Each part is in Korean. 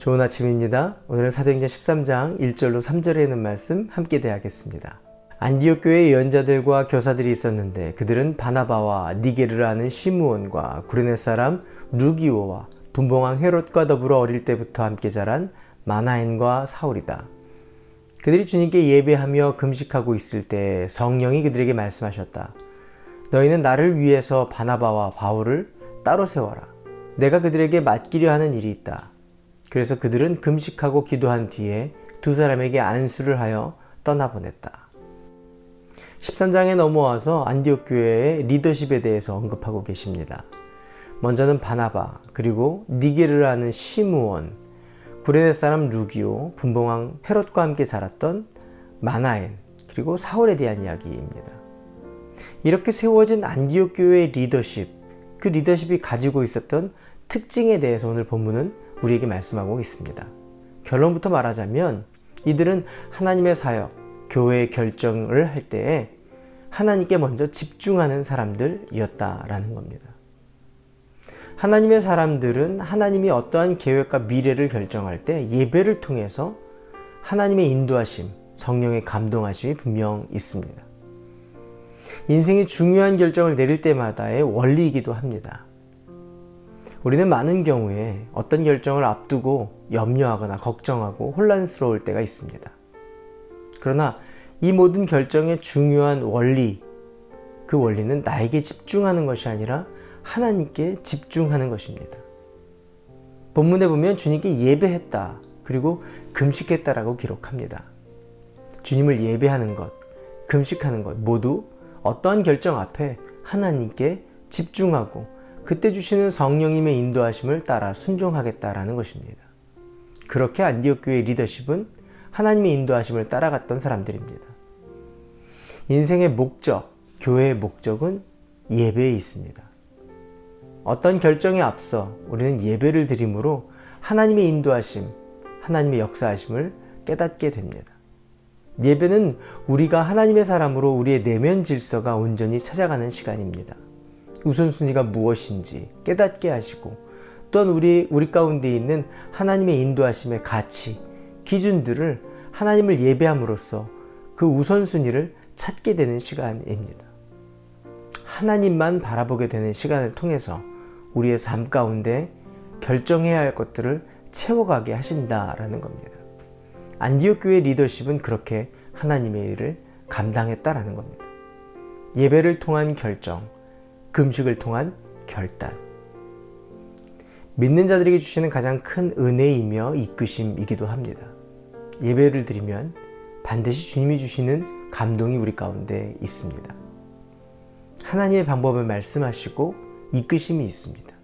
좋은 아침입니다. 오늘은 사도행전 13장 1절로 3절에 있는 말씀 함께 대하겠습니다. 안디옥 교회에 예언자들과 교사들이 있었는데 그들은 바나바와 니게르라는 시므온과 구레네 사람 루기오와 분봉왕 헤롯과 더불어 어릴 때부터 함께 자란 마나엔과 사울이다. 그들이 주님께 예배하며 금식하고 있을 때 성령이 그들에게 말씀하셨다. 너희는 나를 위해서 바나바와 바울을 따로 세워라. 내가 그들에게 맡기려 하는 일이 있다. 그래서 그들은 금식하고 기도한 뒤에 두 사람에게 안수를 하여 떠나보냈다. 13장에 넘어와서 안디옥 교회의 리더십에 대해서 언급하고 계십니다. 먼저는 바나바, 그리고 니게르라는 시므온, 구레네 사람 루기오, 분봉왕 헤롯과 함께 자랐던 마나엔, 그리고 사울에 대한 이야기입니다. 이렇게 세워진 안디옥 교회의 리더십, 그 리더십이 가지고 있었던 특징에 대해서 오늘 본문은 우리에게 말씀하고 있습니다. 결론부터 말하자면 이들은 하나님의 사역, 교회의 결정을 할 때에 하나님께 먼저 집중하는 사람들이었다라는 겁니다. 하나님의 사람들은 하나님이 어떠한 계획과 미래를 결정할 때 예배를 통해서 하나님의 인도하심, 성령의 감동하심이 분명 있습니다. 인생의 중요한 결정을 내릴 때마다의 원리이기도 합니다. 우리는 많은 경우에 어떤 결정을 앞두고 염려하거나 걱정하고 혼란스러울 때가 있습니다. 그러나 이 모든 결정의 중요한 원리, 그 원리는 나에게 집중하는 것이 아니라 하나님께 집중하는 것입니다. 본문에 보면 주님께 예배했다, 그리고 금식했다라고 기록합니다. 주님을 예배하는 것, 금식하는 것 모두 어떠한 결정 앞에 하나님께 집중하고 그때 주시는 성령님의 인도하심을 따라 순종하겠다라는 것입니다. 그렇게 안디옥 교회의 리더십은 하나님의 인도하심을 따라갔던 사람들입니다. 인생의 목적, 교회의 목적은 예배에 있습니다. 어떤 결정에 앞서 우리는 예배를 드림으로 하나님의 인도하심, 하나님의 역사하심을 깨닫게 됩니다. 예배는 우리가 하나님의 사람으로 우리의 내면 질서가 온전히 찾아가는 시간입니다. 우선순위가 무엇인지 깨닫게 하시고 또한 우리 가운데 있는 하나님의 인도하심의 가치, 기준들을 하나님을 예배함으로써 그 우선순위를 찾게 되는 시간입니다. 하나님만 바라보게 되는 시간을 통해서 우리의 삶 가운데 결정해야 할 것들을 채워가게 하신다라는 겁니다. 안디옥 교회 리더십은 그렇게 하나님의 일을 감당했다라는 겁니다. 예배를 통한 결정, 금식을 통한 결단. 믿는 자들에게 주시는 가장 큰 은혜이며 이끄심이기도 합니다. 예배를 드리면 반드시 주님이 주시는 감동이 우리 가운데 있습니다. 하나님의 방법을 말씀하시고 이끄심이 있습니다.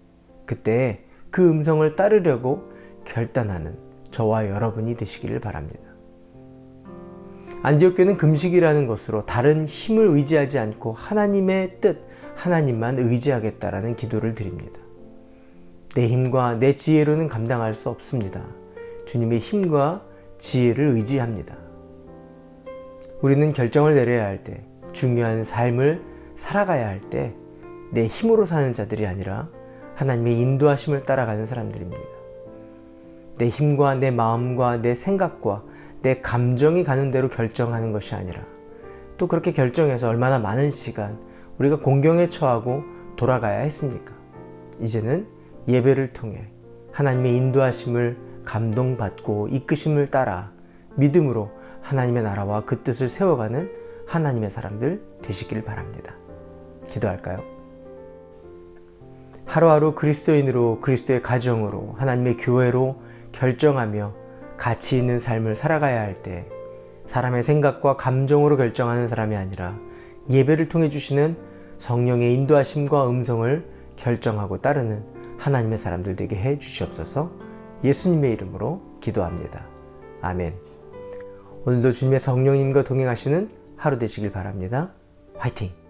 그때 그 음성을 따르려고 결단하는 저와 여러분이 되시기를 바랍니다. 안디옥 교회는 금식이라는 것으로 다른 힘을 의지하지 않고 하나님의 뜻, 하나님만 의지하겠다라는 기도를 드립니다. 내 힘과 내 지혜로는 감당할 수 없습니다. 주님의 힘과 지혜를 의지합니다. 우리는 결정을 내려야 할 때, 중요한 삶을 살아가야 할 때 내 힘으로 사는 자들이 아니라 하나님의 인도하심을 따라가는 사람들입니다. 내 힘과 내 마음과 내 생각과 내 감정이 가는 대로 결정하는 것이 아니라 또 그렇게 결정해서 얼마나 많은 시간 우리가 공경에 처하고 돌아가야 했습니까? 이제는 예배를 통해 하나님의 인도하심을 감동받고 이끄심을 따라 믿음으로 하나님의 나라와 그 뜻을 세워가는 하나님의 사람들 되시길 바랍니다. 기도할까요? 하루하루 그리스도인으로 그리스도의 가정으로 하나님의 교회로 결정하며 가치 있는 삶을 살아가야 할 때 사람의 생각과 감정으로 결정하는 사람이 아니라 예배를 통해 주시는 성령의 인도하심과 음성을 결정하고 따르는 하나님의 사람들 되게 해 주시옵소서. 예수님의 이름으로 기도합니다. 아멘. 오늘도 주님의 성령님과 동행하시는 하루 되시길 바랍니다. 화이팅!